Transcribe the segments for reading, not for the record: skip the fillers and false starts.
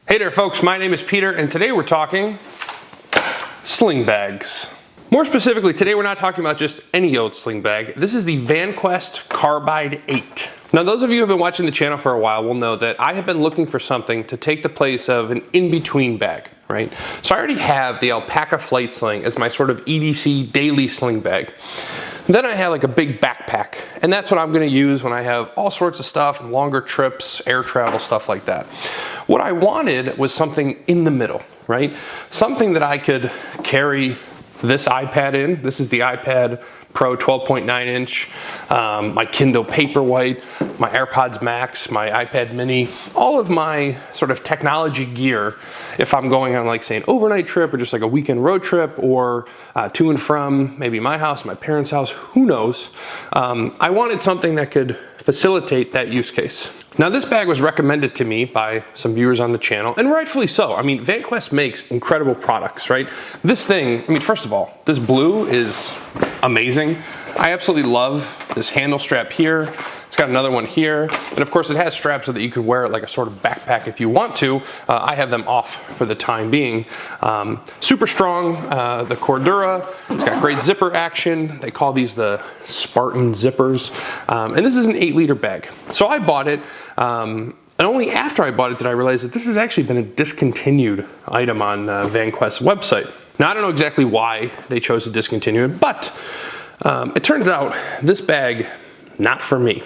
Hey there folks, my name is Peter and today we're talking sling bags. More specifically, today we're not talking about just any old sling bag. This is the Vanquest Carbide 8. Now those of you who have been watching the channel for a while will know that I have been looking for something to take the place of an in-between bag, right? So I already have the Alpaca Flight Sling as my sort of EDC daily sling bag. Then I have like a big backpack, and that's what I'm gonna use when I have all sorts of stuff, longer trips, air travel, stuff like that. What I wanted was something in the middle, right? Something that I could carry this iPad in. This is the iPad Pro 12.9 inch, my Kindle Paperwhite, my AirPods Max, my iPad Mini, all of my sort of technology gear if I'm going on like say an overnight trip or just like a weekend road trip or to and from maybe my house, my parents' house, who knows. I wanted something that could facilitate that use case. Now this bag was recommended to me by some viewers on the channel, and rightfully so. I mean, Vanquest makes incredible products, right? This thing, I mean, first of all, this blue is amazing. I absolutely love this handle strap here. It's got another one here. And of course it has straps so that you can wear it like a sort of backpack if you want to. I have them off for the time being. Super strong, the Cordura. It's got great zipper action. They call these the Spartan zippers. And this is an 8-liter bag. So I bought it. And only after I bought it did I realize that this has actually been a discontinued item on Vanquest's website. Now I don't know exactly why they chose to discontinue it, but it turns out this bag, not for me.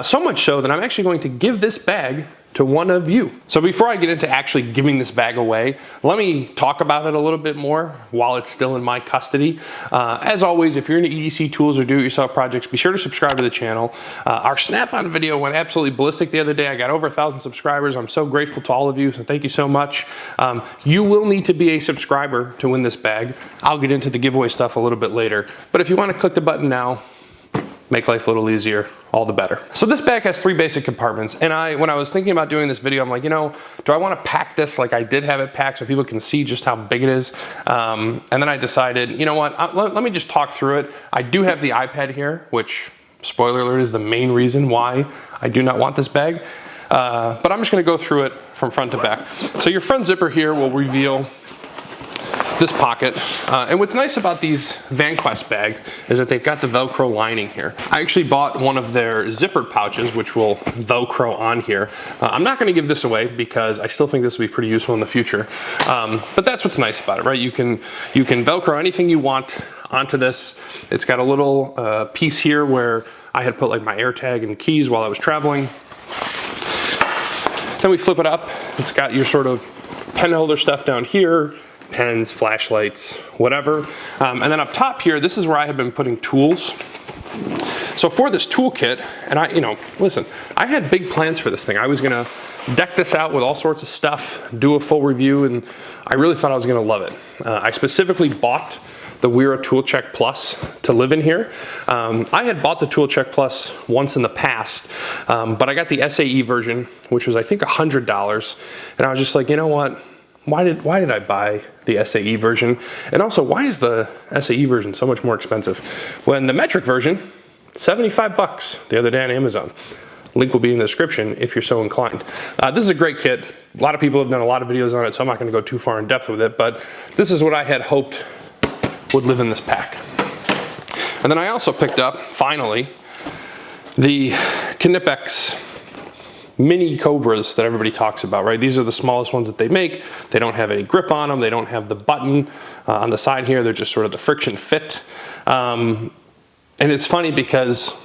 So much so that I'm actually going to give this bag to one of you. So before I get into actually giving this bag away, let me talk about it a little bit more while it's still in my custody. As always, if you're into EDC tools or do-it-yourself projects, be sure to subscribe to the channel. Our snap-on video went absolutely ballistic the other day. I got over 1,000 subscribers. I'm so grateful to all of you, so thank you so much. You will need to be a subscriber to win this bag. I'll get into the giveaway stuff a little bit later. But if you want to click the button now, make life a little easier, all the better. So this bag has 3 basic compartments, and when I was thinking about doing this video, I'm like, you know, do I want to pack this like I did have it packed so people can see just how big it is? And then I decided, you know what, let me just talk through it. I do have the iPad here, which, spoiler alert, is the main reason why I do not want this bag. But I'm just gonna go through it from front to back. So your front zipper here will reveal this pocket, and what's nice about these Vanquest bags is that they've got the Velcro lining here. I actually bought one of their zippered pouches, which will Velcro on here. I'm not going to give this away because I still think this will be pretty useful in the future. But that's what's nice about it, right? You can Velcro anything you want onto this. It's got a little piece here where I had put like my AirTag and keys while I was traveling. Then we flip it up. It's got your sort of pen holder stuff down here. Pens, flashlights, whatever. And then up top here, this is where I have been putting tools. So for this toolkit, and listen, I had big plans for this thing. I was gonna deck this out with all sorts of stuff, do a full review, and I really thought I was gonna love it. I specifically bought the Wera ToolCheck Plus to live in here. I had bought the ToolCheck Plus once in the past, but I got the SAE version, which was I think $100, and I was just like, you know what? Why did I buy the SAE version? And also, why is the SAE version so much more expensive? When the metric version, 75 bucks the other day on Amazon. Link will be in the description if you're so inclined. This is a great kit. A lot of people have done a lot of videos on it, so I'm not gonna go too far in depth with it, but this is what I had hoped would live in this pack. And then I also picked up, finally, the Knipex mini Cobras that everybody talks about, right? These are the smallest ones that they make. They don't have any grip on them. They don't have the button on the side here. They're just sort of the friction fit. And it's funny because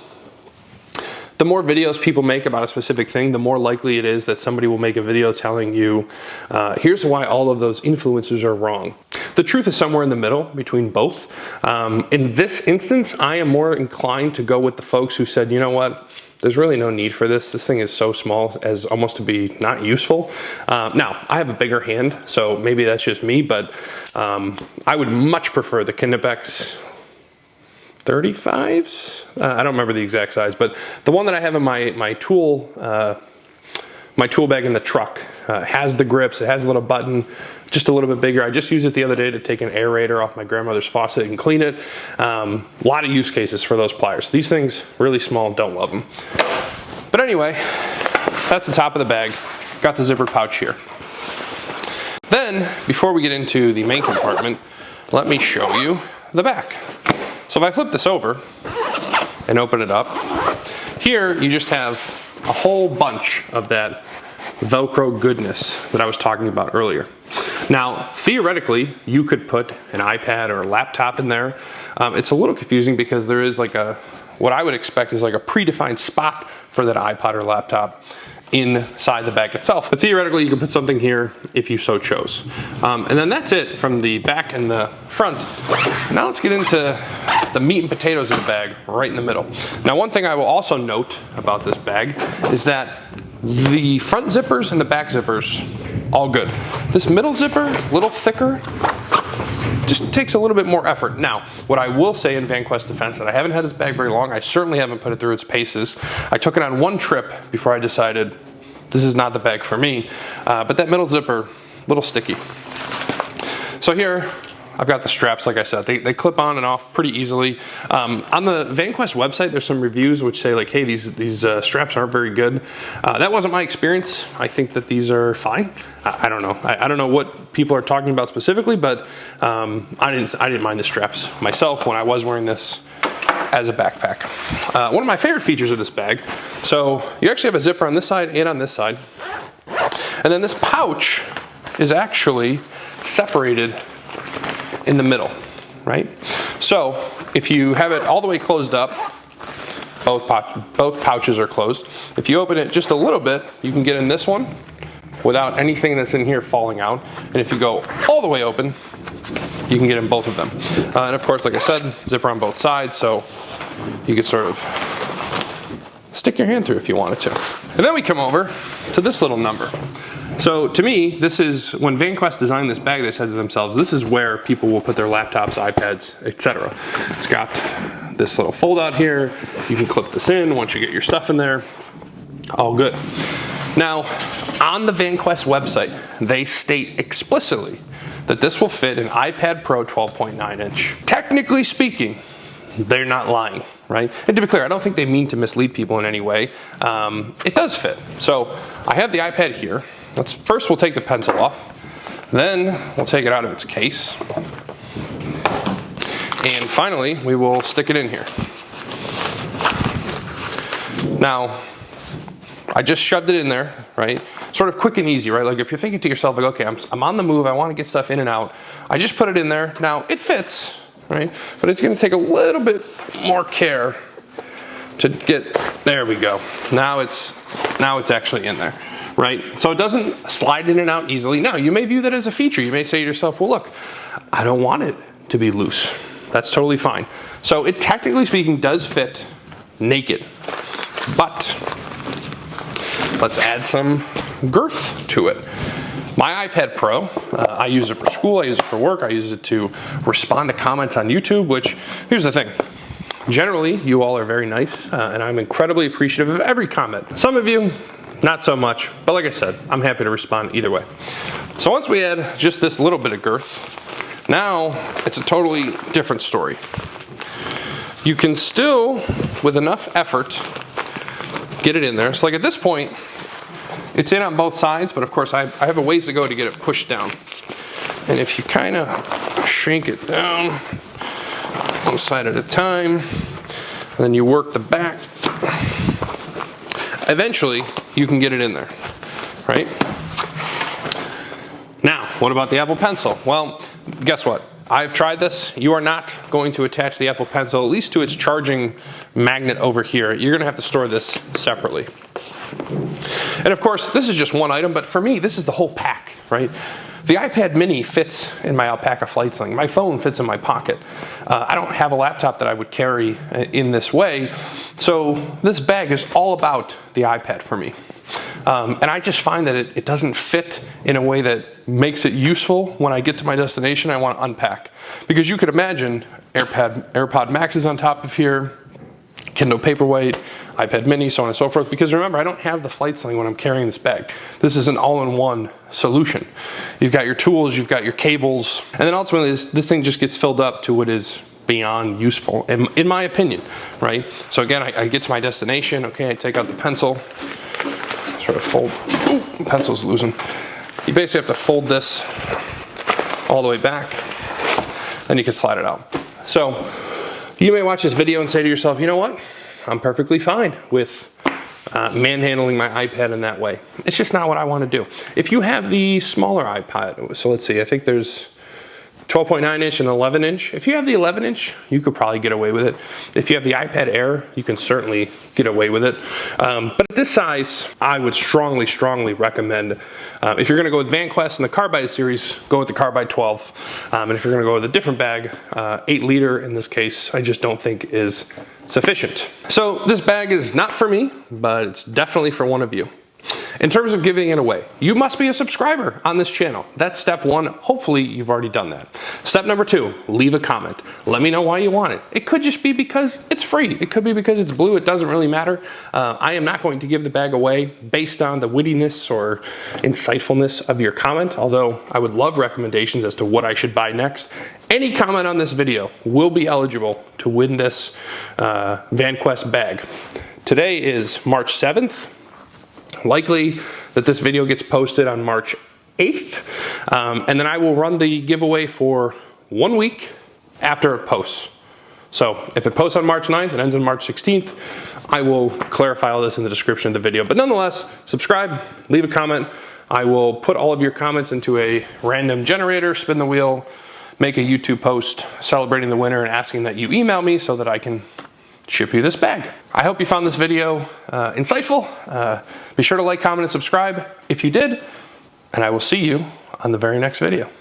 the more videos people make about a specific thing, the more likely it is that somebody will make a video telling you, here's why all of those influencers are wrong. The truth is somewhere in the middle between both. In this instance, I am more inclined to go with the folks who said, you know what? There's really no need for this. This thing is so small as almost to be not useful. Now, I have a bigger hand, so maybe that's just me, but I would much prefer the Knipex 35s? I don't remember the exact size, but the one that I have in my tool bag in the truck has the grips, it has a little button, just a little bit bigger. I just used it the other day to take an aerator off my grandmother's faucet and clean it. A lot of use cases for those pliers. These things, really small, don't love them. But anyway, that's the top of the bag. Got the zipper pouch here. Then, before we get into the main compartment, let me show you the back. So if I flip this over and open it up, here you just have a whole bunch of that Velcro goodness that I was talking about earlier. Now, theoretically, you could put an iPad or a laptop in there. It's a little confusing because there is like what I would expect is like a predefined spot for that iPod or laptop inside the bag itself. But theoretically, you could put something here if you so chose. And then that's it from the back and the front. Now let's get into the meat and potatoes of the bag right in the middle. Now, one thing I will also note about this bag is that the front zippers and the back zippers, all good. This middle zipper, a little thicker, just takes a little bit more effort. Now, what I will say in Vanquest defense, that I haven't had this bag very long. I certainly haven't put it through its paces. I took it on one trip before I decided this is not the bag for me. But that middle zipper, a little sticky. So here, I've got the straps, like I said. They clip on and off pretty easily. On the Vanquest website, there's some reviews which say like, hey, these straps aren't very good. That wasn't my experience. I think that these are fine. I don't know. I don't know what people are talking about specifically, but I didn't mind the straps myself when I was wearing this as a backpack. One of my favorite features of this bag, so you actually have a zipper on this side and on this side. And then this pouch is actually separated in the middle, right? So if you have it all the way closed up, both pouches are closed. If you open it just a little bit, you can get in this one without anything that's in here falling out. And if you go all the way open, you can get in both of them. And of course, like I said, zipper on both sides, so you could sort of stick your hand through if you wanted to. And then we come over to this little number. So to me, this is, when Vanquest designed this bag, they said to themselves, this is where people will put their laptops, iPads, etc. It's got this little fold out here. You can clip this in once you get your stuff in there. All good. Now, on the Vanquest website, they state explicitly that this will fit an iPad Pro 12.9 inch. Technically speaking, they're not lying, right? And to be clear, I don't think they mean to mislead people in any way. It does fit. So I have the iPad here. First we'll take the pencil off, then we'll take it out of its case, and finally we will stick it in here. Now, I just shoved it in there, right? Sort of quick and easy, right? Like if you're thinking to yourself, like, okay, I'm on the move, I want to get stuff in and out. I just put it in there. Now, it fits, right? But it's going to take a little bit more care to get, there we go. Now it's actually in there. Right? So it doesn't slide in and out easily. Now, you may view that as a feature. You may say to yourself, well, look, I don't want it to be loose. That's totally fine. So it, technically speaking, does fit naked. But let's add some girth to it. My iPad Pro, I use it for school, I use it for work, I use it to respond to comments on YouTube, which, here's the thing. Generally, you all are very nice, and I'm incredibly appreciative of every comment. Some of you, not so much, but like I said, I'm happy to respond either way. So once we add just this little bit of girth, now it's a totally different story. You can still, with enough effort, get it in there. So like at this point, it's in on both sides, but of course I have a ways to go to get it pushed down. And if you kind of shrink it down one side at a time, and then you work the back, eventually you can get it in there, right? Now, what about the Apple Pencil? Well, guess what? I've tried this. You are not going to attach the Apple Pencil, at least to its charging magnet over here. You're gonna have to store this separately. And of course, this is just one item, but for me, this is the whole pack, right? The iPad mini fits in my Alpaca Flight Sling. My phone fits in my pocket. I don't have a laptop that I would carry in this way. So this bag is all about the iPad for me. And I just find that it doesn't fit in a way that makes it useful when I get to my destination. I want to unpack. Because you could imagine AirPod Max is on top of here, Kindle Paperweight, iPad mini, so on and so forth. Because remember, I don't have the Flight Sling when I'm carrying this bag. This is an all-in-one solution. You've got your tools, you've got your cables, and then ultimately this thing just gets filled up to what is beyond useful, in my opinion, right? So again, I get to my destination, okay, I take out the pencil, sort of fold, ooh, pencil's losing. You basically have to fold this all the way back, then you can slide it out. So you may watch this video and say to yourself, you know what? I'm perfectly fine with manhandling my iPad in that way. It's just not what I want to do. If you have the smaller iPad, so let's see, I think there's 12.9 inch and 11 inch. If you have the 11 inch, you could probably get away with it. If you have the iPad Air, you can certainly get away with it. But at this size, I would strongly, strongly recommend, if you're gonna go with Vanquest and the Carbide series, go with the Carbide 12. And if you're gonna go with a different bag, 8 liter in this case, I just don't think is sufficient. So this bag is not for me, but it's definitely for one of you. In terms of giving it away, you must be a subscriber on this channel. That's step one. Hopefully you've already done that. Step number 2, leave a comment. Let me know why you want it. It could just be because it's free. It could be because it's blue. It doesn't really matter. I am not going to give the bag away based on the wittiness or insightfulness of your comment, although I would love recommendations as to what I should buy next. Any comment on this video will be eligible to win this Vanquest bag. Today is March 7th. Likely that this video gets posted on March 8th, and then I will run the giveaway for 1 week after it posts. So if it posts on March 9th, it ends on March 16th, I will clarify all this in the description of the video. But nonetheless, subscribe, leave a comment. I will put all of your comments into a random generator, spin the wheel, make a YouTube post celebrating the winner and asking that you email me so that I can ship you this bag. I hope you found this video insightful. Be sure to like, comment, and subscribe if you did, and I will see you on the very next video.